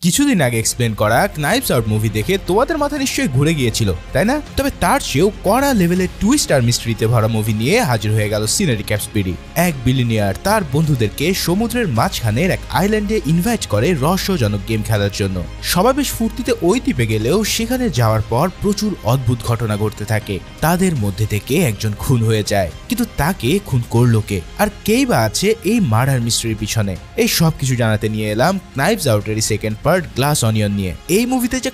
কিছুদিন আগে এক্সপ্লেন করা নাইভস আউট মুভি দেখে তোমাদের মাথা নিশ্চয়ই ঘুরে গিয়েছিল, তাই না? তবে তার চেয়েও কড়া লেভেলের টুইস্ট আর মিস্ট্রিতে ভরা মুভি নিয়ে হাজির হয়ে গেল সিনেরি ক্যাপসপিডি। এক বিলিনিয়ার তার বন্ধুদেরকে সমুদ্রের মাঝখানের এক আইল্যান্ডে ইনভাইট করে রহস্যজনক গেম খেলার জন্য। সবাই বেশ ফুর্তিতে ওই দ্বীপে গেলেও সেখানে যাওয়ার পর প্রচুর অদ্ভুত ঘটনা ঘটতে থাকে। তাদের মধ্যে থেকে একজন খুন হয়ে যায়, কিন্তু তাকে খুন করলো কে, আর কেই বা আছে এই মার্ডার মিস্ট্রির পিছনে? এই সব কিছু জানাতে নিয়ে এলাম নাইভস আউটের সেকেন্ড পার্ট গ্লাস অনিয়ন নিয়ে। এই মুভিতে যে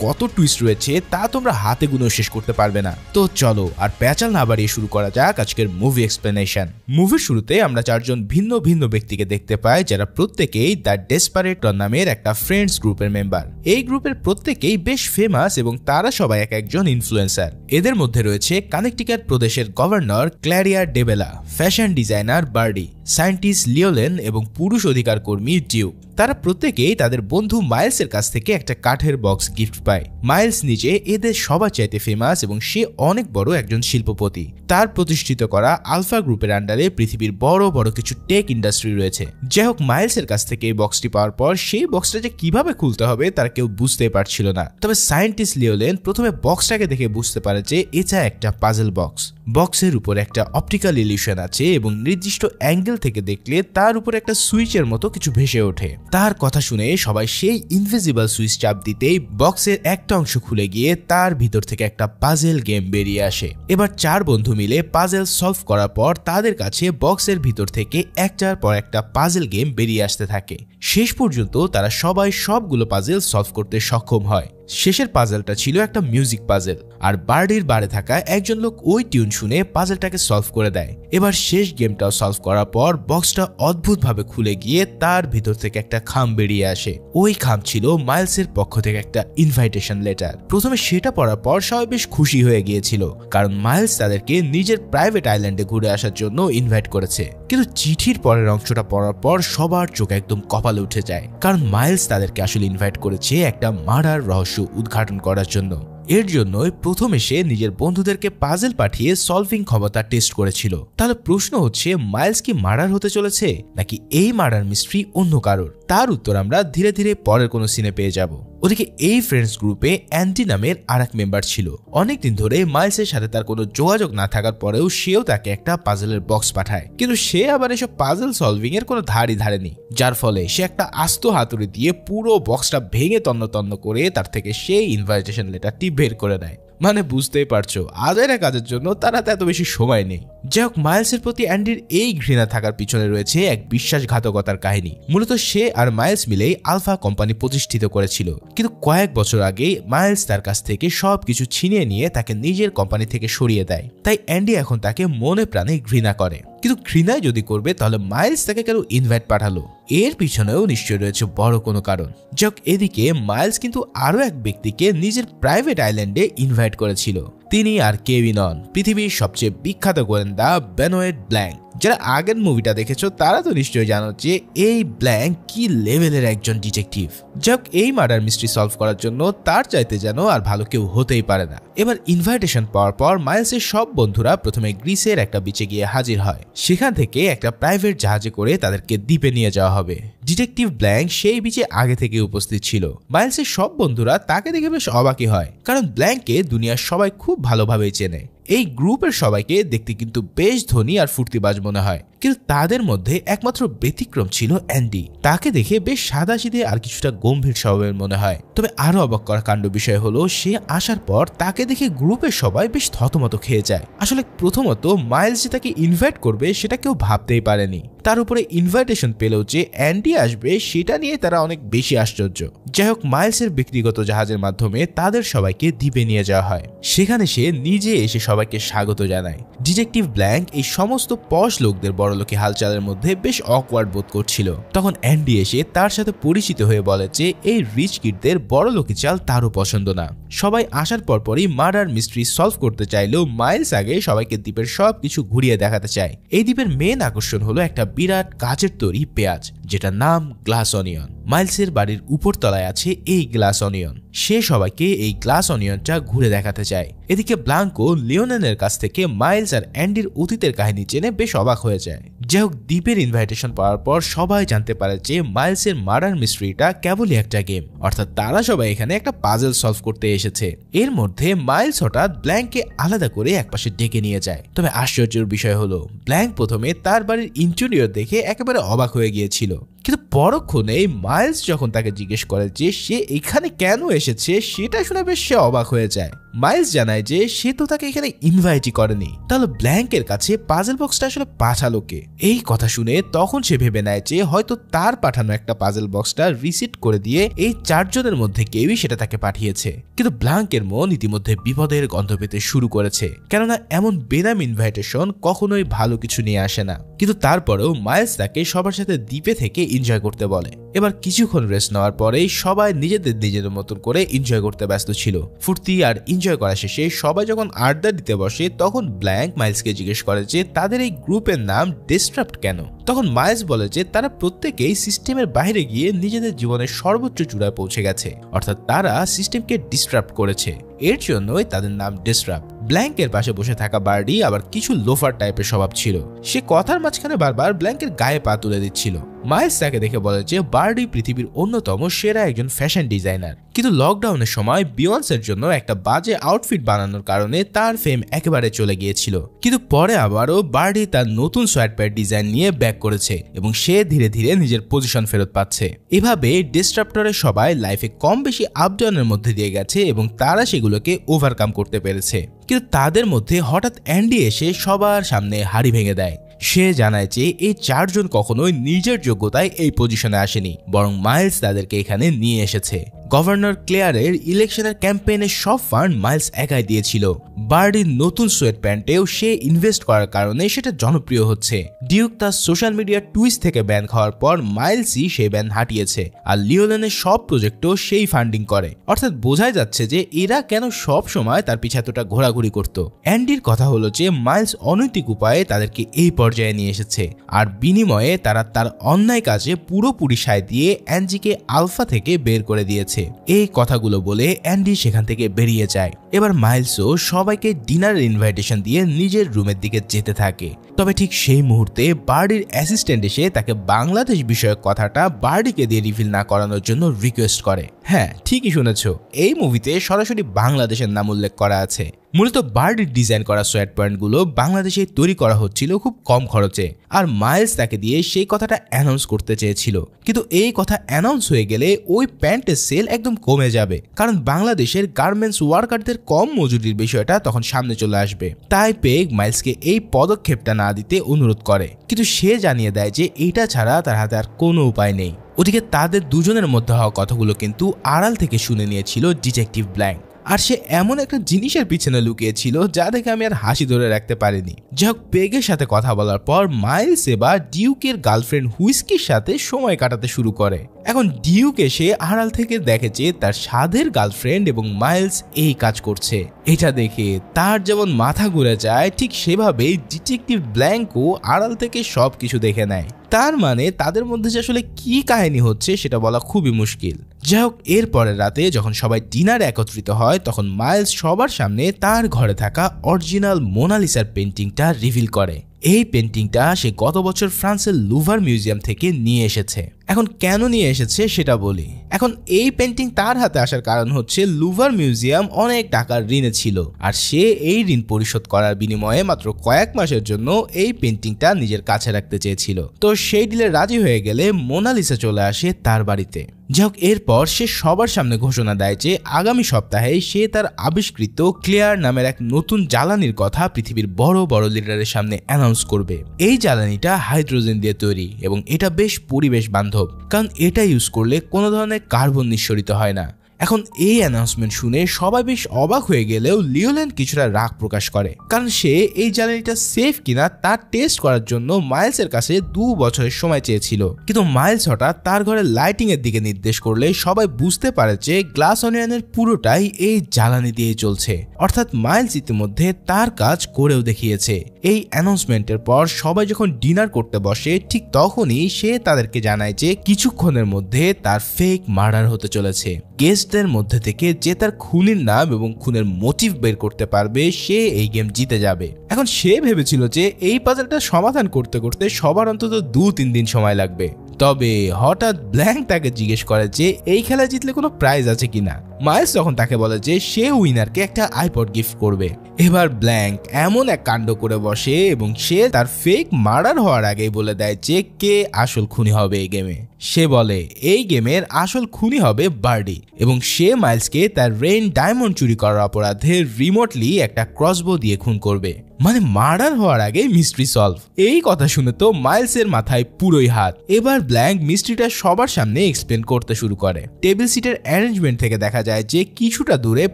কত টুইস্ট রয়েছে তা তোমরা হাতে গুনেও শেষ করতে পারবে না। তো চলো আর প্যাচাল না বাড়িয়ে শুরু করা যাক আজকের মুভি এক্সপ্লেনেশন। মুভির শুরুতে আমরা চারজন ভিন্ন ভিন্ন ব্যক্তিকে দেখতে পাই, যারা প্রত্যেকেই দ্য ডেসপারেটর নামের একটা ফ্রেন্ডস গ্রুপের মেম্বার। এই গ্রুপের প্রত্যেকেই বেশ ফেমাস এবং তারা সবাই এক একজন ইনফ্লুয়েন্সার। এদের মধ্যে রয়েছে কানেকটিকাট প্রদেশের গভর্নর ক্ল্যারিয়া ডেবেলা, ফ্যাশন ডিজাইনার বার্ডি, সায়েন্টিস্ট লিওলেন এবং পুরুষ অধিকার কর্মী ডিউক। তারা প্রত্যেকেই তাদের বন্ধু মাইলসের কাছ থেকে একটা কাঠের বক্স গিফট পায়। মাইলস নিজে এদের সবার চাইতে ফেমাস এবং সে অনেক বড় একজন শিল্পপতি। তার প্রতিষ্ঠিত করা আলফা গ্রুপের আন্ডারে পৃথিবীর বড় বড় কিছু টেক ইন্ডাস্ট্রি রয়েছে। যাই হোক, মাইলসের কাছ থেকে এই বক্সটি পাওয়ার পর সেই বক্সটা যে কিভাবে খুলতে হবে তার কেউ বুঝতেই পারছিল না। তবে সায়েন্টিস্ট লিওলেন প্রথমে বক্সটাকে দেখে বুঝতে পারে যে এটা একটা পাজল বক্স। বক্সের উপর একটা অপটিক্যাল ইলিউশন আছে এবং নির্দিষ্ট অ্যাঙ্গেল থেকে দেখলে তার উপর একটা সুইচের মতো কিছু ভেসে ওঠে। তার কথা শুনে সবাই সেই ইনভিজিবল সুইচ চাপ দিতেই বক্সের একটা অংশ খুলে গিয়ে তার ভিতর থেকে একটা পাজেল গেম বেরিয়ে আসে। এবার চার বন্ধু মিলে পাজেল সলভ করার পর তাদের কাছে বক্সের ভিতর থেকে একটার পর একটা পাজেল গেম বেরিয়ে আসতে থাকে। শেষ পর্যন্ত তারা সবাই সবগুলো পাজেল সলভ করতে সক্ষম হয়। শেষের পাজেলটা ছিল একটা মিউজিক পাজেল, আর বার্ডির বারে থাকা একজন লোক ওই টিউন শুনে পাজেলটাকে সলভ করে দেয়। এবার শেষ গেমটাও সলভ করার পর বক্সটা অদ্ভুতভাবে খুলে গিয়ে তার ভিতর থেকে একটা খাম বেরিয়ে আসে। ওই খাম ছিল মাইলসের পক্ষ থেকে একটা ইনভাইটেশন লেটার। প্রথমে সেটা পড়ার পর সবাই বেশ খুশি হয়ে গিয়েছিল, কারণ মাইলস তাদেরকে নিজের প্রাইভেট আইল্যান্ডে ঘুরে আসার জন্য ইনভাইট করেছে। কিন্তু চিঠির পরের অংশটা পড়ার পর সবার চোখ একদম কপালে উঠে যায়, কারণ মাইলস তাদেরকে আসলে ইনভাইট করেছে একটা মার্ডার রহস্য উদ্ঘাটন করার জন্য। এর জন্যই প্রথমে সে নিজের বন্ধুদেরকে পাজেল পাঠিয়ে সলভিং ক্ষমতা টেস্ট করেছিল। তাহলে প্রশ্ন হচ্ছে, মাইলস কি মার্ডার হতে চলেছে, নাকি এই মার্ডার মিস্ট্রি অন্য কারোর? তার উত্তর আমরা ধীরে ধীরে পরের কোনো সিনে পেয়ে যাব। ওদিকে এই ফ্রেন্ডস গ্রুপে অ্যান্ডি নামের আর এক মেম্বার ছিল। অনেকদিন ধরে মাইলসের সাথে তার কোনো যোগাযোগ না থাকার পরেও সেও তাকে একটা পাজেলের বক্স পাঠায়, কিন্তু সে আবার এসব পাজেল সলভিং এর কোনো ধারই ধারেনি, যার ফলে সে একটা আস্ত হাতুড়ি দিয়ে পুরো বক্সটা ভেঙে তন্ন করে তার থেকে সেই ইনভাইটেশন লেটারটি বের করে দেয়। মানে বুঝতেই পারছো, আজের কাজের জন্য তারা এত বেশি সময় নেই। যাই হোক, মাইলসের প্রতি অ্যান্ডির এই ঘৃণা থাকার পিছনে রয়েছে এক বিশ্বাসঘাতকতার কাহিনী। মূলত সে আর মাইলস মিলেই আলফা কোম্পানি প্রতিষ্ঠিত করেছিল, কিন্তু কয়েক বছর আগেই মাইলস তার কাছ থেকে সবকিছু ছিনিয়ে নিয়ে তাকে নিজের কোম্পানি থেকে সরিয়ে দেয়। তাই অ্যান্ডি এখন তাকে মনে প্রাণে ঘৃণা করে। কিন্তু ঘৃণায় যদি করবে তাহলে মাইলস তাকে কেন ইনভাইট পাঠালো? এর পিছনেও নিশ্চয়ই রয়েছে বড় কোনো কারণ। যাক, এদিকে মাইলস কিন্তু আরো এক ব্যক্তিকে নিজের প্রাইভেট আইল্যান্ডে ইনভাইট করেছিল। তিনি আর কেউই নন, পৃথিবীর সবচেয়ে বিখ্যাত গোয়েন্দা বেনোয়েট ব্ল্যাঙ্ক। যারা আগের মুভিটা দেখেছো তারা তো নিশ্চয়ই জানো যে এই ব্ল্যাঙ্ক কি লেভেলের একজন ডিটেকটিভ। যাক, এই মার্ডার মিস্ট্রি সলভ করার জন্য তার চাইতে যেন আর ভালো কেউ হতেই পারে না। এবার ইনভাইটেশন পাওয়ার পর মাইলসের সব বন্ধুরা প্রথমে গ্রিসের একটা বিচে গিয়ে হাজির হয়। সেখান থেকে একটা প্রাইভেট জাহাজে করে তাদেরকে দ্বীপে নিয়ে যাওয়া হবে। ডিটেকটিভ ব্ল্যাঙ্ক সেই বিচে আগে থেকে উপস্থিত ছিল। মাইলসের সব বন্ধুরা তাকে দেখে বেশ অবাকই হয়, কারণ ব্ল্যাঙ্ককে দুনিয়ার সবাই খুব ভালোভাবেই চেনে। এই গ্রুপের সবাইকে দেখতে কিন্তু বেশ ধনী আর ফুর্তিবাজ মনে হয়, কিন্তু তাদের মধ্যে একমাত্র ব্যতিক্রম ছিল অ্যান্ডি। তাকে দেখে বেশ সাদাসিধে আর কিছুটা গম্ভীর স্বভাবের মনে হয়। তবে আরো অবাক করা কাণ্ড বিষয় হলো, সে আসার পর তাকে দেখে গ্রুপের সবাই বেশ থতমত খেয়ে যায়। আসলে প্রথমত মাইলস যে তাকে ইনভাইট করবে সেটা কেউ ভাবতেই পারেনি। তার উপরে ইনভাইটেশন পেলেও যে অ্যান্ডি আসবে সেটা নিয়ে তারা অনেক বেশি আশ্চর্য। যাই হোক, মাইলসের ব্যক্তিগত জাহাজের মাধ্যমে তাদের সবাইকে দ্বীপে নিয়ে যাওয়া হয়। সেখানে সে নিজে এসে সবাইকে স্বাগত জানায়। ডিটেকটিভ ব্ল্যাঙ্ক এই সমস্ত পশ লোকদের বড়লোকি হালচালের মধ্যে বেশ অকওয়ার্ড বোধ করছিল। তখন অ্যান্ডি এসে তার সাথে পরিচিত হয়ে বলে যে এই রিচ কিডদের বড়লোকি চাল তারও পছন্দ না। সবাই আসার পরপরই মার্ডার মিস্ট্রি সলভ করতে চাইলেও মাইলস আগে সবাইকে দ্বীপের সবকিছু ঘুরিয়ে দেখাতে চায়। এই দ্বীপের মেন আকর্ষণ হলো একটা বিরাট কাচের তৈরি পেঁয়াজ, যেটার নাম গ্লাস অনিয়ন। মাইলসের বাড়ির উপর তলায় আছে এই গ্লাস অনিয়ন। সে সবাইকে এই গ্লাস অনিয়নটা ঘুরে দেখাতে চায়। এদিকে ব্লাঙ্কো লিওনেনের কাছ থেকে মাইলস আর অ্যান্ডির অতীতের কাহিনী জেনে বেশ অবাক হয়ে যায়। যাই হোক, দ্বীপের ইনভাইটেশন পাওয়ার পর সবাই জানতে পারে যে মাইলসের মার্ডার মিস্ট্রিটা কেবলই একটা গেম, অর্থাৎ তারা সবাই এখানে একটা পাজল সলভ করতে এসেছে। এর মধ্যে মাইলস হঠাৎ ব্ল্যাঙ্ককে আলাদা করে একপাশে ডেকে নিয়ে যায়। তবে আশ্চর্যের বিষয় হলো ব্ল্যাঙ্ক প্রথমে তার বাড়ির ইন্টেরিয়র দেখে একেবারে অবাক হয়ে গিয়েছিল, কিন্তু পরক্ষণে মাইলস যখন তাকে জিজ্ঞেস করে যে সে এখানে কেন এসেছে, সেটা শুনে বেশ সে অবাক হয়ে যায়। মাইলস জানায় যে সে তো তাকে এখানে ইনভাইটই করেনি, তাহলে ব্ল্যাঙ্কের কাছে পাজল বক্সটা আসলে পাঠালো কে? এই কথা শুনে তখন সে ভেবে নেয় যে হয়তো তার পাঠানো একটা পাজল বক্সটা রিসিট করে দিয়ে এই চারজনের মধ্যে কেউই সেটা তাকে পাঠিয়েছে। কিন্তু ব্ল্যাঙ্কের মন ইতিমধ্যে বিপদের গন্ধ পেতে শুরু করেছে, কেননা এমন বেনাম ইনভাইটেশন কখনোই ভালো কিছু নিয়ে আসে না। কিন্তু তারপরেও মাইলস তাকে সবার সাথে দ্বীপে থেকে এনজয় করতে বলে। এবার কিছুক্ষণ রেস্ট নেওয়ার পরেই সবাই নিজেদের মতন করে এনজয় করতে ব্যস্ত ছিল। ফুর্তি আর এনজয় করা শেষে সবাই যখন আড্ডা দিতে বসে তখন ব্ল্যাঙ্ক মাইলসকে জিজ্ঞেস করে যে তাদের এই গ্রুপের নাম ডিসরাপ্ট কেন। তখন মাইলস বলে যে তারা প্রত্যেকেই সিস্টেমের বাইরে গিয়ে নিজেদের জীবনের সর্বোচ্চ চূড়ায় পৌঁছে গেছে, অর্থাৎ তারা সিস্টেমকে ডিসরাপ্ট করেছে, এর জন্যই তাদের নাম ডিসরাপ্ট। ব্ল্যাঙ্কের পাশে বসে থাকা বার্ডি আবার কিছু লোফার টাইপের স্বভাব ছিল, সে কথার মাঝখানে বারবার ব্ল্যাঙ্কের গায়ে পা তুলে দিচ্ছিল। মাইলস তাকে দেখে বলে যে বার্ডি পৃথিবীর অন্যতম সেরা একজন ফ্যাশন ডিজাইনার, কিন্তু লকডাউনের সময় বিয়ন্সের জন্য একটা বাজে আউটফিট বানানোর কারণে তার ফেম একেবারে চলে গিয়েছিল। কিন্তু পরে আবারও বার্ডি তার নতুন সোয়েটপ্যান্ট ডিজাইন নিয়ে ব্যাক করেছে এবং সে ধীরে ধীরে নিজের পজিশন ফেরত পাচ্ছে। এভাবে ডিসরাপ্টরের সবাই লাইফে কম বেশি আপডাউনের মধ্যে দিয়ে গেছে এবং তারা সেগুলোকে ওভারকাম করতে পেরেছে। কিন্তু তাদের মধ্যে হঠাৎ অ্যান্ডি এসে সবার সামনে হাড়ি ভেঙে দেয়। সে জানায় যে এই চারজন কখনোই নিজের যোগ্যতায় এই পজিশনে আসেনি, বরং মাইলস তাদেরকে এখানে নিয়ে এসেছে। গভর্নর ক্লেয়ারের ইলেকশনের ক্যাম্পেইনের সব ফান্ড মাইলস একাই দিয়েছিল। বার্ডির নতুন সোয়েট প্যান্টেও সে ইনভেস্ট করার কারণে সেটা জনপ্রিয় হচ্ছে। ডিউক তার সোশ্যাল মিডিয়া টুইস্ট থেকে ব্যান খাওয়ার পর মাইলসই সেই ব্যান হাঁটিয়েছে, আর লিওলেনের সব প্রজেক্টও সেই ফান্ডিং করে। অর্থাৎ বোঝাই যাচ্ছে যে এরা কেন সব সময় তার পিছে এতটা ঘোরাঘুরি করত। অ্যান্ডির কথা হলো যে মাইলস অনৈতিক উপায়ে তাদেরকে এই পর্যায়ে নিয়ে এসেছে, আর বিনিময়ে তারা তার অন্যায় কাজে পুরোপুরি সায় দিয়ে অ্যাঞ্জিকে আলফা থেকে বের করে দিয়েছে। এই কথাগুলো বলে অ্যান্ডি সেখান থেকে বেরিয়ে যায়। এবার মাইলসও সবাইকে ডিনারের ইনভাইটেশন দিয়ে নিজের রুমের দিকে যেতে থাকে। তবে ঠিক সেই মুহূর্তে বার্ডির অ্যাসিস্ট্যান্ট এসে তাকে বাংলাদেশ বিষয়ক কথাটা বার্ডিকে দিয়ে রিভিল না করানোর জন্য রিকোয়েস্ট করে। হ্যাঁ, ঠিকই শুনেছো, এই মুভিতে সরাসরি বাংলাদেশের নাম উল্লেখ করা আছে। মূলত বার্ডির ডিজাইন করা সোয়েট প্যান্টগুলো বাংলাদেশে তৈরি করা হচ্ছিল খুব কম খরচে, আর মাইলস তাকে দিয়ে সেই কথাটা অ্যানাউন্স করতে চেয়েছিল। কিন্তু এই কথা অ্যানাউন্স হয়ে গেলে ওই প্যান্টের সেল একদম কমে যাবে, কারণ বাংলাদেশের গার্মেন্টস ওয়ার্কারদের কম মজুরির বিষয়টা তখন সামনে চলে আসবে। তাই পেগ মাইলসকে এই পদক্ষেপটা না দিতে অনুরোধ করে, কিন্তু সে জানিয়ে দেয় যে এটা ছাড়া তার হাতে আর কোনো উপায় নেই। ওদিকে তাদের দুজনের মধ্যে হওয়া কথাগুলো কিন্তু আড়াল থেকে শুনে নিয়েছিল ডিটেকটিভ ব্ল্যাঙ্ক, আর সে এমন একটা জিনিসের পিছনে লুকিয়েছিল যা দেখে আমি আর হাসি ধরে রাখতে পারিনি। যাই হোক, পেগের সাথে কথা বলার পর মাইলস এবার ডিউকের গার্লফ্রেন্ড হুইস্কির সাথে সময় কাটাতে শুরু করে। এখন ডিউক এসে আড়াল থেকে দেখে যে তার সাধের গার্লফ্রেন্ড এবং মাইলস এই কাজ করছে। এটা দেখে তার যেমন মাথা ঘুরে যায়, ঠিক সেভাবেই ডিটেকটিভ ব্ল্যাঙ্কও আড়াল থেকে সবকিছু দেখে নেয়। তার মানে তাদের মধ্যে যে আসলে কি কাহিনী হচ্ছে সেটা বলা খুবই মুশকিল। যাই হোক, এর পরের রাতে যখন সবাই ডিনারে একত্রিত হয় তখন মাইলস সবার সামনে তার ঘরে থাকা অরিজিনাল মোনালিসার পেন্টিংটা রিভিল করে। এই পেন্টিংটা সে গত বছর ফ্রান্সের লুভার মিউজিয়াম থেকে নিয়ে এসেছে। এখন কেন নিয়ে এসেছে সেটা বলি। এখন এই পেন্টিং তার হাতে আসার কারণ হচ্ছে লুভার মিউজিয়াম অনেক টাকার ঋণে ছিল, আর সে এই ঋণ পরিশোধ করার বিনিময়ে মাত্র কয়েক মাসের জন্য এই পেন্টিংটা নিজের কাছে রাখতে চেয়েছিল। তো সেই ডিলে রাজি হয়ে গেলে মোনালিসা চলে আসে তার বাড়িতে। যাই হোক, এরপর সে সবার সামনে ঘোষণা দেয় যে আগামী সপ্তাহে সে তার আবিষ্কৃত ক্লেয়ার নামের এক নতুন জ্বালানির কথা পৃথিবীর বড় বড় লিডারের সামনে অ্যানাউন্স করবে। এই জ্বালানিটা হাইড্রোজেন দিয়ে তৈরি এবং এটা বেশ পরিবেশ বান্ধব, কারণ এটা ইউজ করলে কোনো ধরনের কার্বন নিঃসরিত হয় না। এখন এই অ্যানাউন্সমেন্ট শুনে সবাই বেশ অবাক হয়ে গেলেও লিওল্যান্ড কিছুটা রাগ প্রকাশ করে, কারণ সে এই জ্বালানিটা সেফ কিনা তার টেস্ট করার জন্য মাইলসের কাছে 2 বছরের সময় চেয়েছিল। কিন্তু মাইলস হঠাৎ তার ঘরের লাইটিং এর দিকে নির্দেশ করলে সবাই বুঝতে পারে যে গ্লাস অনিয়নের পুরোটাই এই জ্বালানি দিয়ে চলছে, অর্থাৎ মাইলস ইতিমধ্যে তার কাজ করেও দেখিয়েছে। এই অ্যানাউন্সমেন্টের পর সবাই যখন ডিনার করতে বসে ঠিক তখনই সে তাদেরকে জানায় যে কিছুক্ষণের মধ্যে তার ফেক মার্ডার হতে চলেছে। গেস্ট মাইলসদের মধ্যে থেকে যে তার খুনির নাম এবং খুনের মোটিভ বের করতে পারবে সে এই গেম জিতে যাবে। এখন সে ভেবেছিল যে এই পাজলটা সমাধান করতে করতে সবার অন্তত 2-3 দিন সময় লাগবে। তবে হঠাৎ ব্ল্যাঙ্ক তাকে জিজ্ঞেস করে যে এই খেলা জিতলে কোনো প্রাইজ আছে কিনা। মাইলস তখন তাকে বলে যে সে উইনারকে একটা আইপড গিফট করবে। এবার ব্ল্যাঙ্ক এমন এক কাণ্ড করে বসে এবং সে তার ফেক মার্ডার হওয়ার আগেই বলে দেয় যে কে আসল খুনি হবে এই গেমে। সে বলে এই গেমের আসল খুনি হবে বার্ডি এবং সে মাইলসকে তার রেইন ডায়মন্ড চুরি করার অপরাধে রিমোটলি একটা ক্রসবো দিয়ে খুন করবে। মানে মার্ডার হওয়ার আগে মিস্ট্রি সলভ। এই কথা শুনে তো মাইলসের মাথায় পুরোই হাত। এবার ব্ল্যাঙ্ক মিস্ট্রিটা সবার সামনে এক্সপ্লেন করতে শুরু করে। টেবিল সিটের অ্যারেঞ্জমেন্ট থেকে দেখা যায় যে কিছুটা দূরে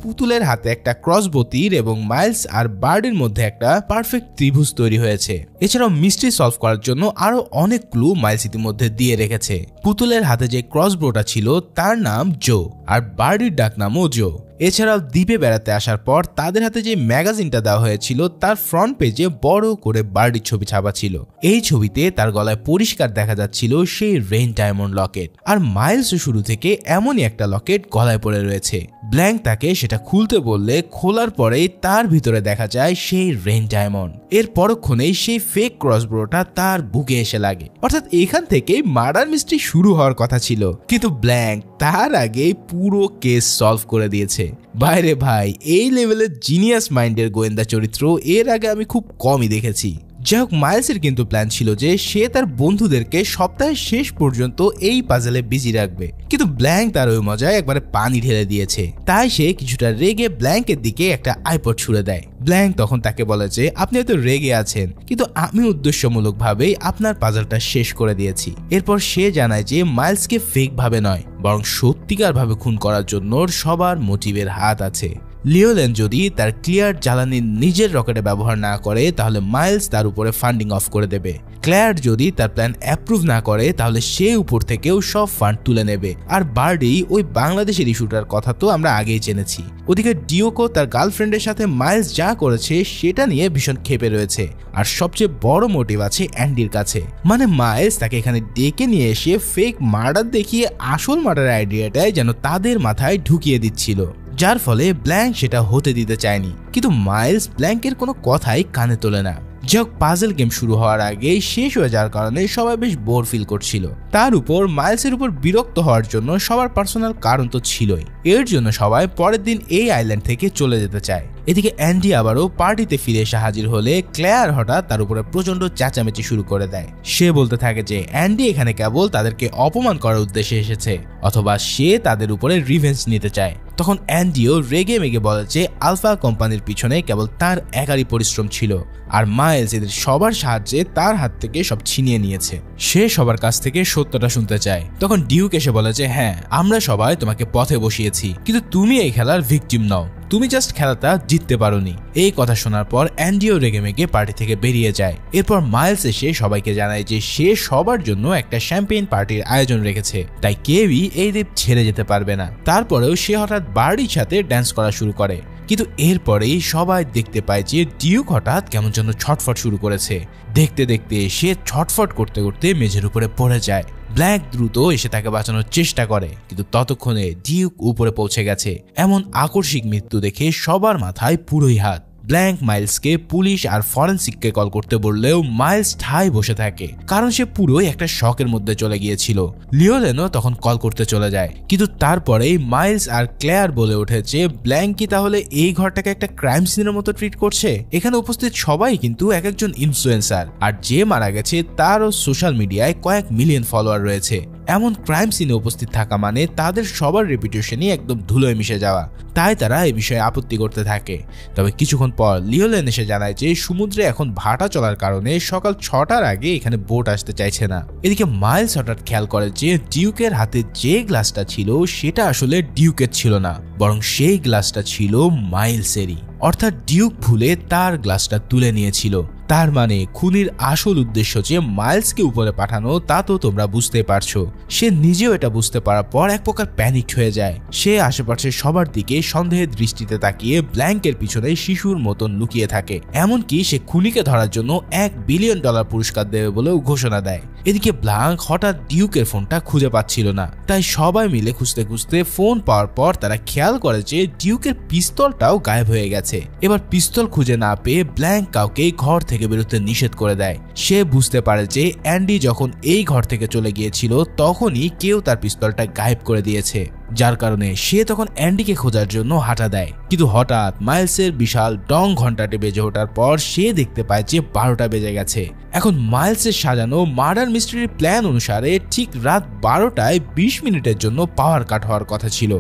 পুতুলের হাতে একটা ক্রসবো তীর এবং মাইলস আর বার্ডের মধ্যে একটা পারফেক্ট ত্রিভুজ তৈরি হয়েছে। এছাড়াও মিস্ট্রি সলভ করার জন্য আরো অনেক ক্লু মাইলস ইতিমধ্যে দিয়ে রেখেছে। পুতুলের হাতে যে ক্রসবোটা ছিল তার নাম জো আর বার্ডির ডাক নামও জো। এছাড়াও দ্বীপে বেড়াতে আসার পর তাদের হাতে যে ম্যাগাজিনটা দেওয়া হয়েছিল তার ফ্রন্ট পেজে বড় করে বার্ডির ছবি ছাপা ছিল। এই ছবিতে তার গলায় পরিষ্কার দেখা যাচ্ছিল সেই রেইন ডায়মন্ড লকেট। আর মাইলস শুরু থেকে এমনই একটা লকেট গলায় পড়ে রয়েছে। ব্ল্যাঙ্ক তাকে সেটা খুলতে বললে খোলার পরেই তার ভিতরে দেখা যায় সেই রেইন ডায়মন্ড। এর পরক্ষণেই সেই ফেক ক্রসবোটা তার বুকে এসে লাগে। অর্থাৎ এখান থেকেই মার্ডার মিস্ট্রি শুরু হওয়ার কথা ছিল, কিন্তু ব্ল্যাঙ্ক তার আগেই পুরো কেস সলভ করে দিয়েছে। বাইরে ভাই, এই লেভেলের জিনিয়াস মাইন্ডের গোয়েন্দা চরিত্র এর আগে আমি খুব কমই দেখেছি। যাই হোক, মাইলসের কিন্তু প্ল্যান ছিল যে সে তার বন্ধুদেরকে সপ্তাহের শেষ পর্যন্ত এই পাজলে বিজি রাখবে, কিন্তু ব্ল্যাঙ্ক তার ওই মজায় একবারে পানি ঢেলে দিয়েছে। তাই সে কিছুটা রেগে ব্ল্যাঙ্কের দিকে একটা আইপড ছুড়ে দেয়। ব্ল্যাঙ্ক তখন তাকে বলে যে আপনি হয়তো রেগে আছেন, কিন্তু আমি উদ্দেশ্যমূলকভাবেই আপনার পাজলটা শেষ করে দিয়েছি। এরপর সে জানায় যে মাইলসকে ফেক ভাবে নয় বরং সত্যিকার ভাবে খুন করার জন্য সবার মোটিভের হাত আছে। লিওলেন যদি তার ক্লিয়ার জ্বালানি নিজের রকেটে ব্যবহার না করে তাহলে মাইলস তার উপরে ফান্ডিং অফ করে দেবে। ক্লেয়ার যদি তার প্ল্যান অ্যাপ্রুভ না করে তাহলে সে উপর থেকেও সব ফান্ড তুলে নেবে। আর বার্ডি ওই বাংলাদেশের ইস্যুটার কথা তো আমরা আগেই জেনেছি। ওদিকে ডিওকো তার গার্লফ্রেন্ডের সাথে মাইলস যা করেছে সেটা নিয়ে ভীষণ ক্ষেপে রয়েছে। আর সবচেয়ে বড় মোটিভ আছে অ্যান্ডির কাছে। মানে মাইলস তাকে এখানে ডেকে নিয়ে এসে ফেক মার্ডার দেখিয়ে আসল মার্ডার আইডিয়াটাই যেন তাদের মাথায় ঢুকিয়ে দিচ্ছিল, যার ফলে ব্ল্যাঙ্ক সেটা হতে দিতে চায়নি। কিন্তু মাইলস ব্ল্যাঙ্কের কোনো কথাই কানে তোলে না। যাক, পাজল গেম শুরু হওয়ার আগেই শেষ হয়ে যাওয়ার কারণে সবাই বেশ বোর ফিল করছিল। তার উপর মাইলসের উপর বিরক্ত হওয়ার জন্য সবার পার্সোনাল কারণ তো ছিলই। এর জন্য সবাই পরের দিন এই আইল্যান্ড থেকে চলে যেতে চায়। এদিকে অ্যান্ডি আবারও পার্টিতে ফিরে এসে হাজির হলে ক্লেয়ার হঠাৎ তার উপরে প্রচন্ড চেঁচামেচি শুরু করে দেয়। সে বলতে থাকে যে অ্যান্ডি এখানে কেবল তাদেরকে অপমান করার উদ্দেশ্যে এসেছে, অথবা সে তাদের উপরে রিভেঞ্জ নিতে চায়। তখন অ্যান্ডিও রেগে মেগে বলে যে আলফা কোম্পানির পিছনে কেবল তার একারই পরিশ্রম ছিল, আর মাইলস এদের সবার সাহায্যে তার হাত থেকে সব ছিনিয়ে নিয়েছে। সে সবার কাছ থেকে সত্যটা শুনতে চায়। তখন ডিউক এসে বলে যে হ্যাঁ, আমরা সবাই তোমাকে পথে বসিয়েছি, কিন্তু তুমি এই খেলার ভিকটিম নও, তুমি জাস্ট খেলাটা জিততে পারোনি। এই কথা শোনার পর অ্যান্ডিও রেগে মেগে পার্টি থেকে বেরিয়ে যায়। এরপর মাইলস এসে সবাইকে জানায় যে সে সবার জন্য একটা শ্যাম্পেইন পার্টির আয়োজন রেখেছে, তাই কেউই এই দ্বীপ ছেড়ে যেতে পারবে না। তারপরেও সে হঠাৎ বার্ডির সাথে ড্যান্স করা শুরু করে, কিন্তু এরপরেই সবাই দেখতে পায় যে ডিউক হঠাৎ কেমন যেন ছটফট শুরু করেছে। দেখতে দেখতে সে ছটফট করতে করতে মেঝের উপরে পড়ে যায়। ব্ল্যাক দ্রুত এসে তাকে বাঁচানোর চেষ্টা করে, কিন্তু ততক্ষণে ডিউক উপরে পৌঁছে গেছে। এমন আকস্মিক মৃত্যু দেখে সবার মাথায় পুরোই হাত। ব্ল্যাঙ্ক মাইলসকে পুলিশ আর ফরেন্সিককে কল করতে বললেও মাইলস ঠায় বসে থাকে, কারণ সে পুরোই একটা শকের মধ্যে চলে গিয়েছিল। লিওলেনও তখন কল করতে চলে যায়, কিন্তু তারপরেই মাইলস আর ক্লেয়ার বলে উঠেছে ব্ল্যাঙ্ক কি তাহলে এই ঘরটাকে একটা ক্রাইম সিনের মতো ট্রিট করছে। এখানে উপস্থিত সবাই কিন্তু এক একজন ইনফ্লুয়েন্সার, আর যে মারা গেছে তারও সোশ্যাল মিডিয়ায় কয়েক মিলিয়ন ফলোয়ার রয়েছে। এমন ক্রাইম সিনে উপস্থিত থাকা মানে তাদের সবার রেপুটেশনই একদম ধুলোয় মিশে যাওয়া। তাই তারা এই বিষয়ে আপত্তি করতে থাকে। তবে কিছুক্ষণ পর লিওলেন এসে জানায় যে সমুদ্রে এখন ভাটা চলার কারণে সকাল 6টার আগে এখানে বোট আসতে চাইছে না। এদিকে মাইলস হঠাৎ খেয়াল করে যে ডিউকের হাতে যে গ্লাসটা ছিল সেটা আসলে ডিউকের ছিল না, বরং সেই গ্লাসটা ছিল মাইলসেরই। অর্থাৎ ডিউক ভুলে তার গ্লাসটা তুলে নিয়েছিল। তার মানে খুনির আসল উদ্দেশ্য যে মাইলসকে উপরে পাঠানো তা তো তোমরা বুঝতে পারছো। সে নিজেও এটা বুঝতে পারার পর এক প্রকার প্যানিক হয়ে যায়। সে আশেপাশে সবার দিকে সন্দেহের দৃষ্টিতে তাকিয়ে ব্ল্যাঙ্কের পিছনে শিশুর মতন লুকিয়ে থাকে। এমনকি সে খুনিকে ধরার জন্য $1 বিলিয়ন পুরস্কার দেবে বলেও ঘোষণা দেয়। এদিকে ব্ল্যাঙ্ক হঠাৎ ডিউকের ফোনটা খুঁজে পাচ্ছিল না, তাই সবাই মিলে খুঁজতে খুঁজতে ফোন পাওয়ার পর তারা খেয়াল করে যে ডিউকের পিস্তলটাও গায়েব হয়ে গেছে। এবার পিস্তল খুঁজে না পেয়ে ব্ল্যাঙ্ক কাউকে ঘর থেকে বেরোতে নিষেধ করে দেয়। সে বুঝতে পারে যে অ্যান্ডি যখন এই ঘর থেকে চলে গিয়েছিল তখনই কেউ তার পিস্তলটা গায়েব করে দিয়েছে, যার কারণে সে তখন অ্যান্ডিকে খোঁজার জন্য হাঁটা দেয়। কিন্তু হঠাৎ মাইলসের বিশাল ডং ঘন্টাটি বেজে ওঠার পর সে দেখতে পায় যে 12টা বেজে গেছে। এখন মাইলসের সাজানো মার্ডার মিস্ট্রির প্ল্যান অনুসারে ঠিক রাত 12টায় 20 মিনিটের জন্য পাওয়ার কাট হওয়ার কথা ছিল।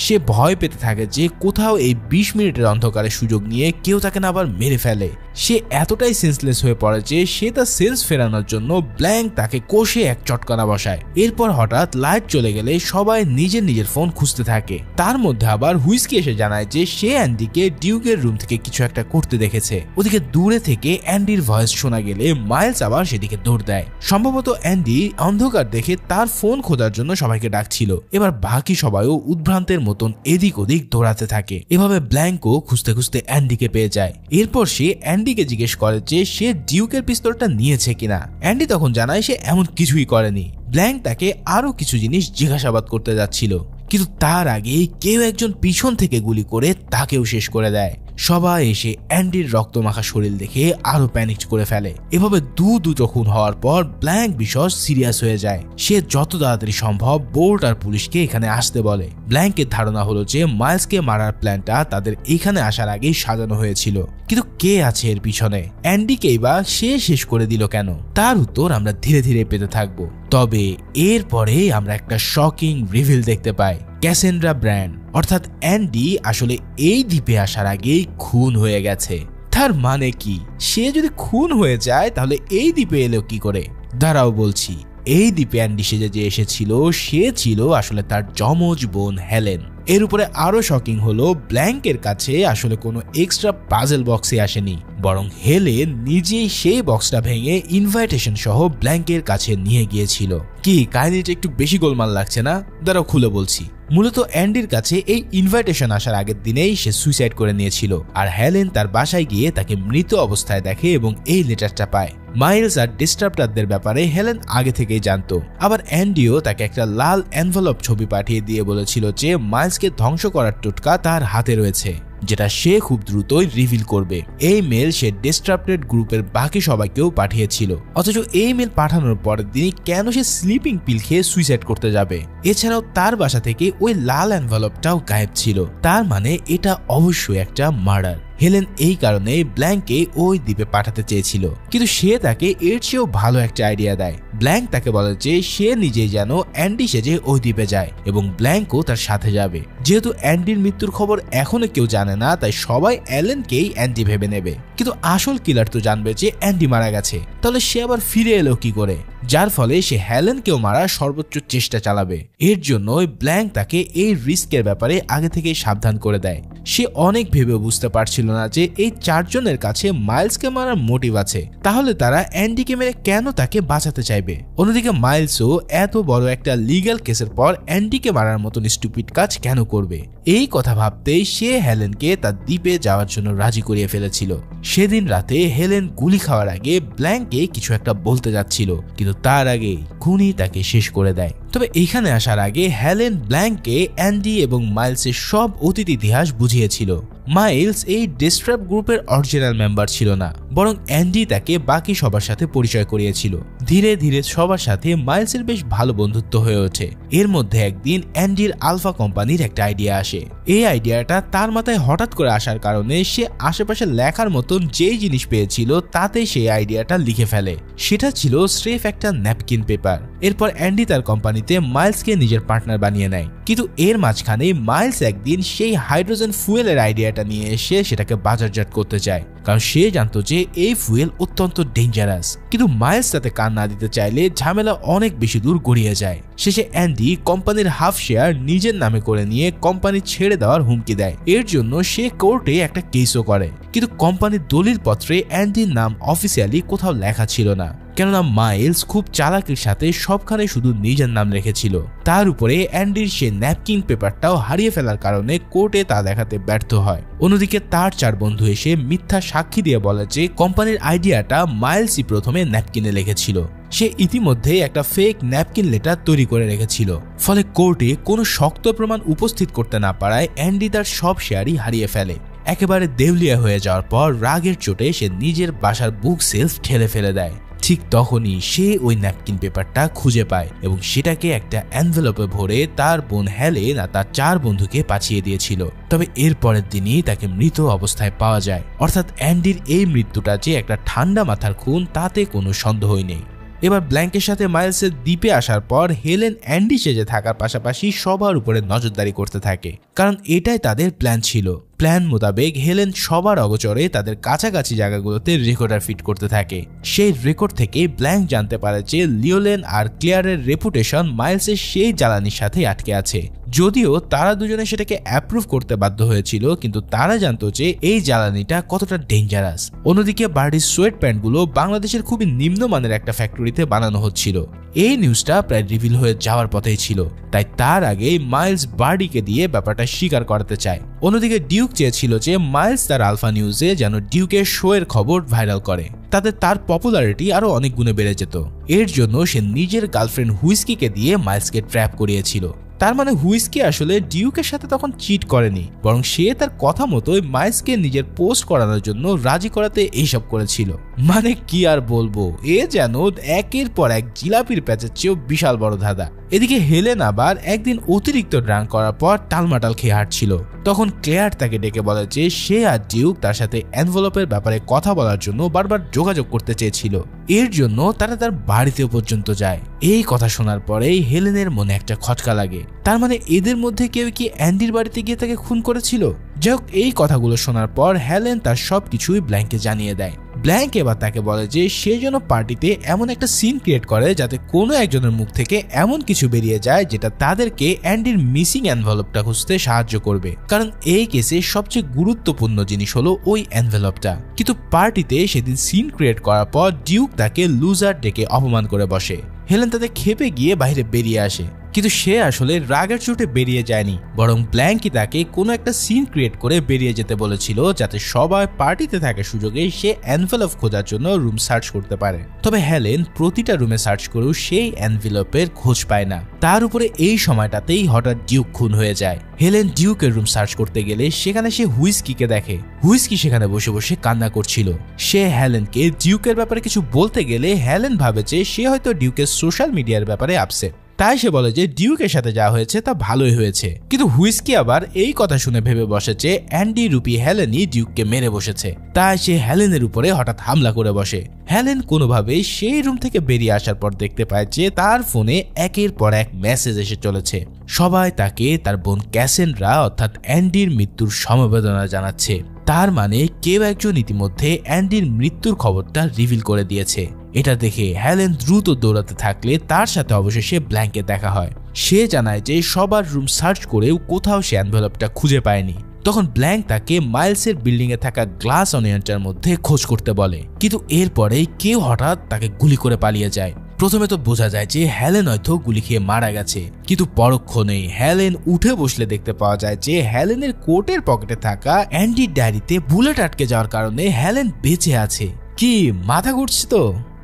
সে ভয় পেতে থাকে যে কোথাও এই 20 মিনিটের অন্ধকারের সুযোগ নিয়ে কেউ তাকে না আবার মেরে ফেলে। সে এতটাই সেন্সলেস হয়ে পড়ে যে সে তার সেন্স ফেরানোর জন্য ব্ল্যাঙ্ক তাকে কষে এক চটকানা বসায়। এরপর হঠাৎ লাইট চলে গেলে সবাই নিজের নিজের ফোন খুঁজতে থাকে। তার মধ্যে আবার হুইস্কি এসে জানায় যে সে অ্যান্ডিকে ডিউকের রুম থেকে কিছু একটা করতে দেখেছে। ওদিকে দূরে থেকে অ্যান্ডির ভয়েস শোনা গেলে মাইলস আবার সেদিকে দৌড় দেয়। সম্ভবত অ্যান্ডি অন্ধকার দেখে তার ফোন খোঁজার জন্য সবাইকে ডাকছিল। এবার বাকি সবাইও উদ্ভ্রান্তের মতন এদিক ওদিক দৌড়াতে থাকে। এভাবে ব্ল্যাঙ্কও খুঁজতে খুঁজতে অ্যান্ডিকে পেয়ে যায়। এরপর সে অ্যান্ডিকে জিজ্ঞেস করে যে সে ডিউকের পিস্তলটা নিয়েছে কিনা। অ্যান্ডি তখন জানায় সে এমন কিছুই করেনি। ব্ল্যাঙ্ক তাকে আরো কিছু জিনিস জিজ্ঞাসাবাদ করতে যাচ্ছিল, কিন্তু তার আগে কেউ একজন পিছন থেকে গুলি করে তাকেও শেষ করে দেয়। সবাই এসে অ্যান্ডির রক্তমাখা শরীর দেখে আরো প্যানিক করে ফেলে। এভাবে দুটো খুন হওয়ার পর ব্ল্যাঙ্ক ভীষণ সিরিয়াস হয়ে যায়। সে যত তাড়াতাড়ি সম্ভব বোল্ট আর পুলিশকে এখানে আসতে বলে। ব্ল্যাঙ্কের ধারণা হলো যে মাইলসকে মারার প্ল্যানটা তাদের এখানে আসার আগেই সাজানো হয়েছিল, কিন্তু কে আছে এর পিছনে? অ্যান্ডিকেই বা সে শেষ করে দিল কেন? তার উত্তর আমরা ধীরে ধীরে পেতে থাকবো। তবে এরপরে আমরা একটা শকিং রিভিল দেখতে পাই। ক্যাসেন্ড্রা ব্র্যান্ড অর্থাৎ অ্যান্ডি আসলে এই দ্বীপে আসার আগেই খুন হয়ে গেছে। তার মানে কি? সে যদি খুন হয়ে যায় তাহলে এই দ্বীপে এলো কি করে? দাঁড়াও বলছি। এই দ্বীপে অ্যান্ডি সেজে যে এসেছিল সে ছিল আসলে তার যমজ বোন হেলেন। এর উপরে আরো শকিং হলো ব্ল্যাঙ্কের কাছে আসলে কোনো এক্সট্রা পাজল বক্সে আসেনি, বরং হেলেন নিজেই সেই বক্সটা ভেঙে ইনভাইটেশন সহ ব্ল্যাঙ্কের কাছে নিয়ে গিয়েছিল। কি কাহিনীটা একটু বেশি গোলমাল লাগছে না? দাঁড়াও খুলে বলছি। মূলত অ্যান্ডির কাছে এই ইনভাইটেশন আসার আগের দিনেই সে সুইসাইড করে নিয়েছিল, আর হেলেন তার বাসায় গিয়ে তাকে মৃত অবস্থায় দেখে এবং এই লেটারটা পায়। মাইলস আর ডিস্টার্বটারদের ব্যাপারে হেলেন আগে থেকেই জানতো। আবার অ্যান্ডিও তাকে একটা লাল এনভেলপ ছবি পাঠিয়ে দিয়ে বলেছিল যে মাইলসকে ধ্বংস করার টোটকা তার হাতে রয়েছে, যেটা সে খুব দ্রুতই রিভিল করবে। এই মেল সে ডিস্ট্রাপ্টেড গ্রুপের বাকি সবাইকেও পাঠিয়েছিল। অথচ এই মেল পাঠানোর পরের দিনই কেন সে স্লিপিং পিল খেয়ে সুইসাইড করতে যাবে? এছাড়াও তার বাসা থেকে ওই লাল এনভেলপটাও গায়েব ছিল। তার মানে এটা অবশ্যই একটা মার্ডার। হেলেন এই কারণে ব্ল্যাঙ্ককে ওই দ্বীপে পাঠাতে চেয়েছিল, কিন্তু সে তাকে এর চেয়েও ভালো একটা আইডিয়া দেয়। ব্ল্যাঙ্ক তাকে বলে যে সে নিজেই যেন অ্যান্ডি সেজে ওই দ্বীপে যায় এবং ব্ল্যাঙ্কও তার সাথে যাবে। যেহেতু অ্যান্ডির মৃত্যুর খবর এখনো কেউ জানে না, তাই সবাই অ্যালেনকেই অ্যান্ডি ভেবে নেবে। কিন্তু আসল কিলার তো জানবে যে অ্যান্ডি মারা গেছে, তাহলে সে আবার ফিরে এলো কি করে? যার ফলে সে হেলেনকেও মারার সর্বোচ্চ চেষ্টা চালাবে। এর জন্য ব্ল্যাঙ্ক তাকে এই রিস্কের ব্যাপারে আগে থেকেই সাবধান করে দেয়। সে অনেক ভেবে বুঝতে পারছিল না যে এই চারজনের কাছে মাইলসকে মারার মোটিভ আছে, তাহলে তারা অ্যান্ডিকে মেরে কেন তাকে বাঁচাতে চাইবে? অন্যদিকে মাইলসও এত বড় একটা লিগ্যাল কেসের পর অ্যান্ডিকে মারার মতন স্টুপিড কাজ কেন করবে? এই কথা ভাবতেই সে হেলেনকে তার দ্বীপে যাওয়ার জন্য রাজি করিয়ে ফেলেছিল। সেদিন রাতে হেলেন গুলি খাওয়ার আগে ব্ল্যাঙ্ককে কিছু একটা বলতে যাচ্ছিল, কিন্তু তার আগে খুনি তাকে শেষ করে দেয়। তবে এখানে আসার আগে হেলেন ব্ল্যাঙ্ককে অ্যান্ডি এবং মাইলসের সব অতীত ইতিহাস বুঝিয়েছিল। মাইলস এই ডিস্ট্রাপ গ্রুপের অরিজিনাল মেম্বার ছিল না, বরং অ্যান্ডি তাকে বাকি সবার সাথে পরিচয় করিয়েছিল। ধীরে ধীরে সবার সাথে মাইলসের বেশ ভালো বন্ধুত্ব হয়ে ওঠে। এর মধ্যে একদিন অ্যান্ডির আলফা কোম্পানির একটা আইডিয়া আসে। এই আইডিয়াটা তার মাথায় হঠাৎ করে আসার কারণে সে আশেপাশে লেখার মতন যেই জিনিস পেয়েছিল তাতে সেই আইডিয়াটা লিখে ফেলে। সেটা ছিল স্রেফ একটা ন্যাপকিন পেপার। এরপর অ্যান্ডি তার কোম্পানিতে মাইলসকে নিজের পার্টনার বানিয়ে নেয়। কিন্তু এর মাঝখানে মাইলস একদিন সেই হাইড্রোজেন ফুয়েলের আইডিয়াটা নিয়ে এসে সেটাকে বাজারজাত করতে চায়। কারণ সে জানতো যে এই ফুয়েল অত্যন্ত ডেঞ্জারাস। কিন্তু মাইলস তাতে কান না দিতে চাইলে ঝামেলা অনেক বেশি দূর গড়িয়ে যায়। শেষে অ্যান্ডি কোম্পানির হাফ শেয়ার নিজের নামে করে নিয়ে কোম্পানি ছেড়ে দেওয়ার হুমকি দেয়। এর জন্য সে কোর্টে একটা কেসও করে, কিন্তু কোম্পানির দলিল পত্রে অ্যান্ডির নাম অফিসিয়ালি কোথাও লেখা ছিল না, কেননা মাইলস খুব চালাকির সাথে সবখানে শুধু নিজের নাম রেখেছিল। তার উপরে অ্যান্ডির সে ন্যাপকিন পেপারটাও হারিয়ে ফেলার কারণে কোর্টে তা দেখাতে ব্যর্থ হয়। অন্যদিকে তার 4 বন্ধু এসে মিথ্যা সাক্ষী দিয়ে বলে যে কোম্পানির আইডিয়াটা মাইলসই প্রথমে ন্যাপকিনে লিখেছিল। সে ইতিমধ্যে একটা ফেক ন্যাপকিন লেটার তৈরি করে রেখেছিল। ফলে কোর্টে কোনো শক্ত প্রমাণ উপস্থিত করতে না পারায় অ্যান্ডি তার সব শেয়ারই হারিয়ে ফেলে। একেবারে দেউলিয়া হয়ে যাওয়ার পর রাগের চোটে সে নিজের বাসার বুক সেলফ ঠেলে ফেলে দেয়। ঠিক তখনই সে ওই ন্যাপকিন পেপারটা খুঁজে পায় এবং সেটাকে একটা এনভেলপে ভরে তার বোন হেলেন আর তার 4 বন্ধুকে পাঠিয়ে দিয়েছিল। তবে এর পরের দিনই তাকে মৃত অবস্থায় পাওয়া যায়। অর্থাৎ অ্যান্ডির এই মৃত্যুটা যে একটা ঠান্ডা মাথার খুন তাতে কোনো সন্দেহই নেই। এবার ব্ল্যাঙ্কের সাথে মাইলসের দ্বীপে আসার পর হেলেন অ্যান্ডি সেজে থাকার পাশাপাশি সবার উপরে নজরদারি করতে থাকে, কারণ এটাই তাদের প্ল্যান ছিল। প্ল্যান মোতাবেক হেলেন সবার অগোচরে তাদের কাছাকাছি জায়গাগুলোতে রেকর্ডার ফিট করতে থাকে। সেই রেকর্ড থেকে ব্ল্যাঙ্ক জানতে পারে যে লিওলেন আর ক্লিয়ারের রেপুটেশন মাইলসের সেই জ্বালানির সাথে আটকে আছে। যদিও তারা দুজনে সেটাকে অ্যাপ্রুভ করতে বাধ্য হয়েছিল, কিন্তু তারা জানতো যে এই জ্বালানিটা কতটা ডেঞ্জারাস। অন্যদিকে বার্ডির সোয়েট প্যান্টগুলো বাংলাদেশের খুবই নিম্নমানের একটা ফ্যাক্টরিতে বানানো হচ্ছিল। এই নিউজটা প্রায় রিভিল হয়ে যাওয়ার পথেই ছিল, তাই তার আগে মাইলস বার্ডিকে দিয়ে ব্যাপারটা স্বীকার করাতে চায়। অন্যদিকে ডিউক চেয়েছিল যে মাইলস তার আলফা নিউজে যেন ডিউকের শো এর খবর ভাইরাল করে, তাতে তার পপুলারিটি আরো অনেক গুণে বেড়ে যেত। এর জন্য সে নিজের গার্লফ্রেন্ড হুইস্কিকে দিয়ে মাইলসকে ট্র্যাপ করিয়েছিল। তার মানে হুইস্কি আসলে ডিউকের সাথে তখন চিট করেনি, বরং সে তার কথা মতোই মাইলসকে নিজের পোস্ট করানোর জন্য রাজি করাতে এইসব করেছিল। মানে কি আর বলবো, এ যেন একের পর এক জিলাপির প্যাচের চেয়েও বিশাল বড় ধাঁধা। এদিকে হেলেন আবার একদিন অতিরিক্ত ড্রাঙ্ক করার পর টালমাটাল খেয়ে হাঁটছিল। তখন ক্লেয়ার তাকে ডেকে বলে যে সে আর ডিউক তার সাথে এনভেলপের ব্যাপারে কথা বলার জন্য বারবার যোগাযোগ করতে চেয়েছিল। এর জন্য তারা তার বাড়িতে পর্যন্ত যায়। এই কথা শোনার পরেই হেলেনের মনে একটা খটকা লাগে। তার মানে এদের মধ্যে কেউ কি অ্যান্ডির বাড়িতে গিয়ে তাকে খুন করেছিল? যাই হোক, এই কথাগুলো শোনার পর হেলেন তার সবকিছুই ব্ল্যাঙ্ককে জানিয়ে দেয়। ব্ল্যাঙ্ক এবার তাকে বলে যে সে যেন পার্টিতে এমন একটা সিন ক্রিয়েট করে যাতে কোনো একজনের মুখ থেকে এমন কিছু বেরিয়ে যায় যেটা তাদেরকে অ্যান্ডির মিসিং এনভেলপটা খুঁজতে সাহায্য করবে, কারণ এই কেসে সবচেয়ে গুরুত্বপূর্ণ জিনিস হলো ওই এনভেলপটা। কিন্তু পার্টিতে সেদিন সিন ক্রিয়েট করার পর ডিউক তাকে লুজার ডেকে অপমান করে বসে। হেলেন তাতে ক্ষেপে গিয়ে বাইরে বেরিয়ে আসে, কিন্তু সে আসলে রাগের চোটে বেরিয়ে যায়নি, বরং ব্ল্যাঙ্কই তাকে কোনো একটা সিন ক্রিয়েট করে বেরিয়ে যেতে বলেছিল যাতে সবাই পার্টিতে থাকার সুযোগে সে এনভেলপ খোঁজার জন্য রুম সার্চ করতে পারে। তবে হেলেন প্রতিটা রুমে সার্চ করেও সেই এনভেলপের খোঁজ পায় না। তার উপরে এই সময়টাতেই হঠাৎ ডিউক খুন হয়ে যায়। হেলেন ডিউকের রুম সার্চ করতে গেলে সেখানে সে হুইস্কিকে দেখে। হুইস্কি সেখানে বসে বসে কান্না করছিল। সে হেলেনকে ডিউকের ব্যাপারে কিছু বলতে গেলে হেলেন ভাবে যে সে হয়তো ডিউকের সোশ্যাল মিডিয়ার ব্যাপারে আপসেট, তাই সে বলে যে ডিউকের সাথে যা হয়েছে তা ভালোই হয়েছে। কিন্তু হুইস্কি আবার এই কথা শুনে ভেবে বসে যে অ্যান্ডি রূপী হেলেনই ডিউককে মেরে বসেছে, তাই সে হেলেনের উপরে হঠাৎ হামলা করে বসে। হেলেন কোনোভাবেই সেই রুম থেকে বেরিয়ে আসার পর দেখতে পায় যে তার ফোনে একের পর এক মেসেজ এসে চলেছে। সবাই তাকে তার বোন ক্যাসেন্ড্রা অর্থাৎ অ্যান্ডির মৃত্যুর সমবেদনা জানাচ্ছে। তার মানে কেউ একজন ইতিমধ্যে অ্যান্ডির মৃত্যুর খবরটা রিভিল করে দিয়েছে। এটা দেখে হেলেন দ্রুত দৌড়াতে থাকলে তার সাথে অবশেষে ব্ল্যাঙ্কের দেখা হয়। সে জানায় যে সবার রুম সার্চ করেও কোথাও সে এনভেলপটা খুঁজে পায়নি। তখন ব্ল্যাঙ্ক তাকে মাইলসের বিল্ডিং এ থাকা গ্লাস অনিয়নটার মধ্যে খোঁজ করতে বলে, কিন্তু এরপরেই কেউ হঠাৎ তাকে গুলি করে পালিয়ে যায়। প্রথমে তো বোঝা যায় যে হেলেন হয়তো গুলি খেয়ে মারা গেছে, কিন্তু পরক্ষণেই হেলেন উঠে বসলে দেখতে পাওয়া যায় যে হেলেনের কোটের পকেটে থাকা অ্যান্ডির ডায়েরিতে বুলেট আটকে যাওয়ার কারণে হেলেন বেঁচে আছে। কি মাথা ঘুরছে তো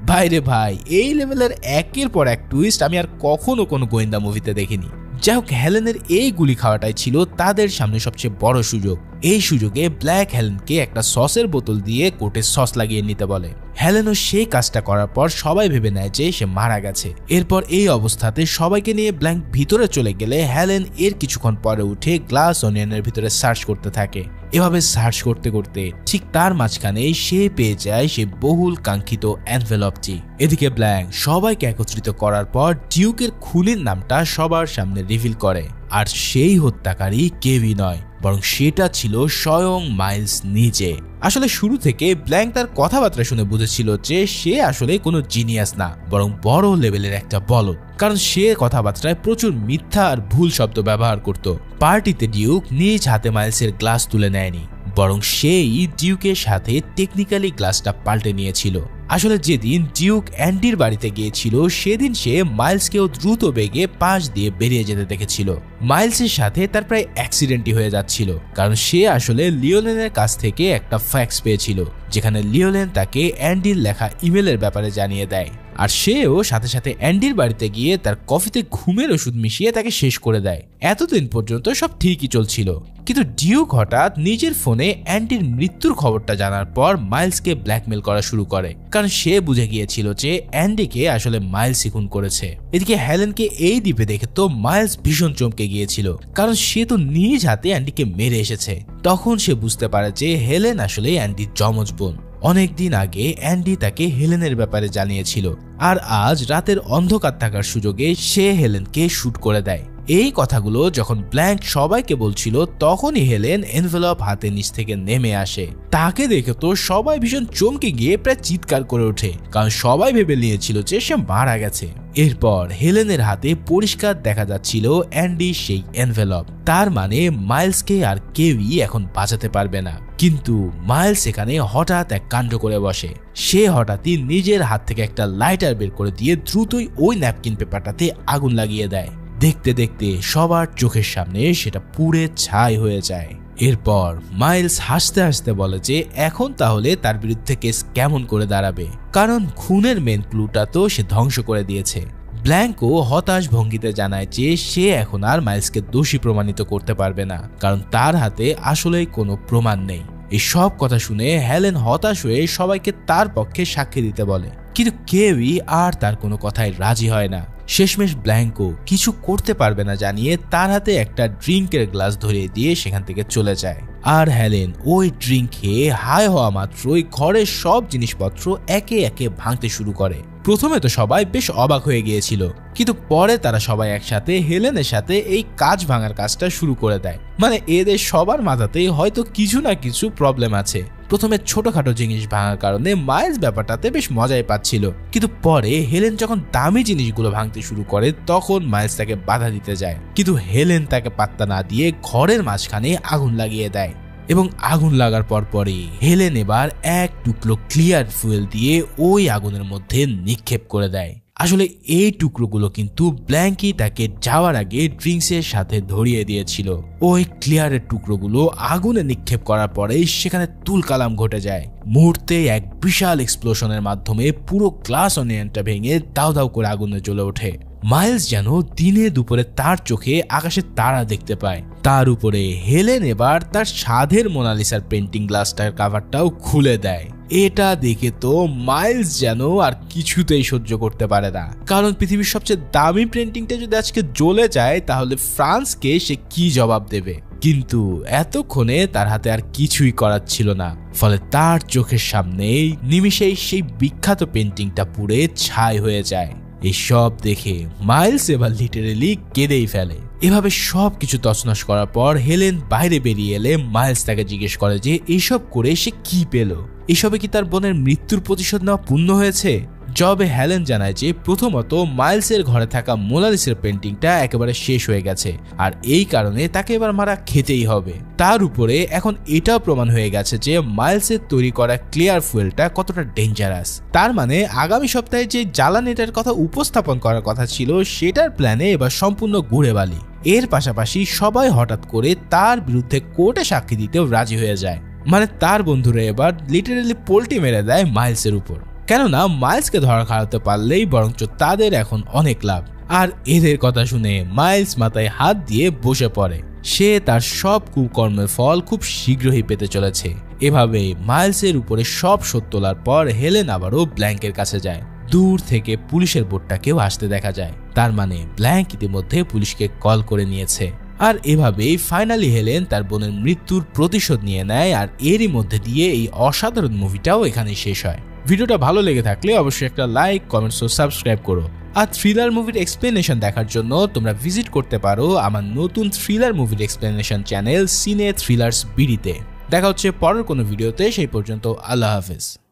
ভাইরে ভাই, এই লেভেলের একের পর এক টুইস্ট আমি আর কখনো কোনো গোয়েন্দা মুভিতে দেখিনি। যাই হোক, হেলেনের এই গুলি খাওয়াটাই ছিল তাদের সামনে সবচেয়ে বড় সুযোগ। এই সুযোগে ব্ল্যাক হেলেনকে একটা সসের বোতল দিয়ে কোটে সস লাগিয়ে নিতে বলে। হেলেনও সেই কাজটা করার পর সবাই ভেবে নেয় যে সে মারা গেছে। এরপর এই অবস্থাতে সবাইকে নিয়ে ব্ল্যাঙ্ক ভিতরে চলে গেলে হেলেন এর কিছুক্ষণ পরে উঠে গ্লাস অনিয়নের ভিতরে সার্চ করতে থাকে। এভাবে সার্চ করতে করতে ঠিক তার মাঝখানে সে পেয়ে যায় সে বহুল কাঙ্ক্ষিত এনভেলপটি। এদিকে ব্ল্যাঙ্ক সবাইকে একত্রিত করার পর ডিউকের খুনির নামটা সবার সামনে রিভিল করে, আর সেই হত্যাকারী কেউই নয়, বরং সেটা ছিল স্বয়ং মাইলস নিজে। আসলে শুরু থেকে ব্ল্যাঙ্ক তার কথাবার্তা শুনে বুঝেছিল যে সে আসলে কোনো জিনিয়াস না, বরং বড় লেভেলের একটা বলদ, কারণ সে কথাবার্তায় প্রচুর মিথ্যা আর ভুল শব্দ ব্যবহার করত। পার্টিতে ডিউক নিজ হাতে মাইলসের গ্লাস তুলে নেয়নি, বরং সেই ডিউকের সাথে টেকনিক্যালি গ্লাসটা পাল্টে নিয়েছিল। আসলে যেদিন ডিউক অ্যান্ডির বাড়িতে গিয়েছিল সেদিন সে মাইলসকেও দ্রুত বেগে পাশ দিয়ে বেরিয়ে যেতে দেখেছিল। মাইলসের সাথে তার প্রায় অ্যাক্সিডেন্টই হয়ে যাচ্ছিল, কারণ সে আসলে লিওলেনের কাছ থেকে একটা ফ্যাক্স পেয়েছিল যেখানে লিওলেন তাকে অ্যান্ডির লেখা ইমেলের ব্যাপারে জানিয়ে দেয়, আর সেও সাথে সাথে অ্যান্ডির বাড়িতে গিয়ে তার কফিতে ঘুমের ওষুধ মিশিয়ে তাকে শেষ করে দেয়। এতদিন পর্যন্ত সব ঠিকই চলছিল, কিন্তু ডিউক হঠাৎ নিজের ফোনে অ্যান্ডির মৃত্যুর খবরটা জানার পর মাইলসকে ব্ল্যাকমেল করা শুরু করে, কারণ সে বুঝে গিয়েছিল যে অ্যান্ডিকে আসলে মাইলসই খুন করেছে। এদিকে হেলেনকে এই দ্বীপে দেখে তো মাইলস ভীষণ চমকে গিয়েছিল, কারণ সে তো নিজ হাতে অ্যান্ডিকে মেরে এসেছে। তখন সে বুঝতে পারে যে হেলেন আসলে অ্যান্ডির যমজ বোন। অনেকদিন আগে অ্যান্ডি তাকে হেলেনের ব্যাপারে জানিয়েছিল, আর আজ রাতের অন্ধকার থাকার সুযোগে সে হেলেনকে শুট করে দেয়। এই কথাগুলো যখন ব্ল্যাঙ্ক সবাইকে বলছিল তখনই হেলেন এনভেলপ হাতে নিচ থেকে নেমে আসে। তাকে দেখে তো সবাই ভীষণ চমকে গিয়ে প্রায় চিৎকার করে ওঠে, কারণ সবাই ভেবে নিয়েছিল যে সে মারা গেছে। এরপর হেলেনের হাতে পরিষ্কার দেখা যাচ্ছিল অ্যান্ডি সেই এনভেলপ, তার মানে মাইলসকে আর কেউই এখন বাঁচাতে পারবে না। কিন্তু মাইলস এখানে হঠাৎ এক কাণ্ড করে বসে। সে হঠাৎই নিজের হাত থেকে একটা লাইটার বের করে দিয়ে দ্রুতই ওই ন্যাপকিন পেপারটাতে আগুন লাগিয়ে দেয়। দেখতে দেখতে সবার চোখের সামনে সেটা পুড়ে ছাই হয়ে যায়। এরপর মাইলস হাসতে হাসতে বলে যে এখন তাহলে তার বিরুদ্ধে কেস কেমন করে দাঁড়াবে, কারণ খুনের মেন ক্লুটা তো সে ধ্বংস করে দিয়েছে। ব্ল্যাঙ্কও হতাশ ভঙ্গিতে জানায় যে সে এখন আর মাইলসকে দোষী প্রমাণিত করতে পারবে না, কারণ তার হাতে আসলেই কোনো প্রমাণ নেই। এই সব কথা শুনে হেলেন হতাশ হয়ে সবাইকে তার পক্ষে সাক্ষী দিতে বলে, কিন্তু কেউই আর তার কোনো কথায় রাজি হয় না। শেষমেশ ব্ল্যাঙ্কও কিছু করতে পারবে না জানিয়ে তার হাতে একটা ড্রিঙ্কের গ্লাস ধরিয়ে দিয়ে সেখান থেকে চলে যায়। আর হেলেন ওই ড্রিঙ্ক খেয়ে হাই হওয়া মাত্রই ঘরের সব জিনিসপত্র একে একে ভাঙতে শুরু করে। প্রথমে তো সবাই বেশ অবাক হয়ে গিয়েছিল, কিন্তু পরে তারা সবাই একসাথে হেলেনের সাথে এই কাঁচ ভাঙার কাজটা শুরু করে দেয়। মানে এদের সবার মাথাতেই হয়তো কিছু না কিছু প্রবলেম আছে। প্রথমে ছোটখাটো জিনিস ভাঙার কারণে মাইলস ব্যাপারটাতে বেশ মজাই পাচ্ছিল, কিন্তু পরে হেলেন যখন দামি জিনিসগুলো ভাঙতে শুরু করে তখন মাইলস তাকে বাধা দিতে যায়, কিন্তু হেলেন তাকে পাত্তা না দিয়ে ঘরের মাঝখানে আগুন লাগিয়ে দেয়। এবং আগুন লাগার পরপরই হেলেন এবার এক টুকরো ক্লিয়ার ফুয়েল দিয়ে ওই আগুনের মধ্যে নিক্ষেপ করে দেয়। আসলে এই টুকরোগুলো কিন্তু ব্ল্যাঙ্কি তাকে যাওয়ার আগে ড্রিঙ্কসের সাথে ধরিয়ে দিয়েছিল। ওই ক্লিয়ারের টুকরোগুলো আগুনে নিক্ষেপ করার পরে সেখানে তুলকালাম ঘটে যায়। মুহূর্তে এক বিশাল এক্সপ্লোশনের মাধ্যমে পুরো গ্লাস অনিয়নটা ভেঙে দাউ দাউ করে আগুনে জ্বলে ওঠে। মাইলস যেন দিনে দুপুরে তার চোখে আকাশে তারা দেখতে পায়। তার উপরে হেলেন এবার তার সাধের মোনালিসার পেন্টিং গ্লাসটার কাভারটাও খুলে দেয়। এটা দেখে তো মাইলস যেন আর কিছুতেই সহ্য করতে পারে না, কারণ পৃথিবীর সবচেয়ে দামি পেন্টিংটা যদি আজকে জ্বলে যায় তাহলে ফ্রান্সকে সে কি জবাব দেবে। কিন্তু এতক্ষণে তার হাতে আর কিছুই করার ছিল না, ফলে তার চোখের সামনেই নিমিষেই সেই বিখ্যাত পেন্টিংটা পুড়ে ছাই হয়ে যায়। এই সব দেখে মাইলস এবার লিটারেলি কেঁদেই ফেলে। এভাবে সব কিছু তছনছ করার পর হেলেন বাইরে বেরিয়ে এলে মাইলস তাকে জিজ্ঞেস করে যে এইসব করে সে কি পেল, এসবে কি তার বোনের মৃত্যুর প্রতিশোধ নেওয়া পূর্ণ হয়েছে। জবে হেলেন জানায় যে প্রথমত মাইলসের ঘরে থাকা মোনালিসার পেন্টিংটা একেবারে শেষ হয়ে গেছে, আর এই কারণে তাকে এবার মারা খেতেই হবে। তার উপরে এখন এটাও প্রমাণ হয়ে গেছে যে মাইলসের তৈরি করা ক্লিয়ার ফুয়েলটা কতটা ডেঞ্জারাস। তার মানে আগামী সপ্তাহে যে জ্বালানিটার কথা উপস্থাপন করার কথা ছিল সেটার প্ল্যানে এবার সম্পূর্ণ ঘুরে বালি। এর পাশাপাশি সবাই হঠাৎ করে তার বিরুদ্ধে কোর্টে সাক্ষী দিতেও রাজি হয়ে যায়। মানে তার বন্ধুরা এবার লিটারেলি পোল্টি মেরে দেয় মাইলসের উপর, কেননা মাইলসকে ধরা খাওয়াতে পারলেই বরঞ্চ তাদের এখন অনেক লাভ। আর এদের কথা শুনে মাইলস মাথায় হাত দিয়ে বসে পড়ে। সে তার সব কুকর্মের ফল খুব শীঘ্রই পেতে চলেছে। এভাবে মাইলসের উপরে সব শোধ তোলার পর হেলেন আবারও ব্ল্যাঙ্কের কাছে যায়। দূর থেকে পুলিশের বোটটাকেও আসতে দেখা যায়, তার মানে ব্ল্যাঙ্ক ইতিমধ্যে পুলিশকে কল করে নিয়েছে। আর এভাবেই ফাইনালি হেলেন তার বোনের মৃত্যুর প্রতিশোধ নিয়ে নেয়। আর এরই মধ্যে দিয়ে এই অসাধারণ মুভিটাও এখানে শেষ হয়। ভিডিওটা ভালো লেগে থাকলে অবশ্যই একটা লাইক, কমেন্টস ও সাবস্ক্রাইব করো। আর থ্রিলার মুভির এক্সপ্লেনেশন দেখার জন্য তোমরা ভিজিট করতে পারো আমার নতুন থ্রিলার মুভির এক্সপ্লেনেশন চ্যানেল সিনে থ্রিলার্স বিডিতে। দেখা হচ্ছে পরের কোনো ভিডিওতে, সেই পর্যন্ত আল্লাহ হাফেজ।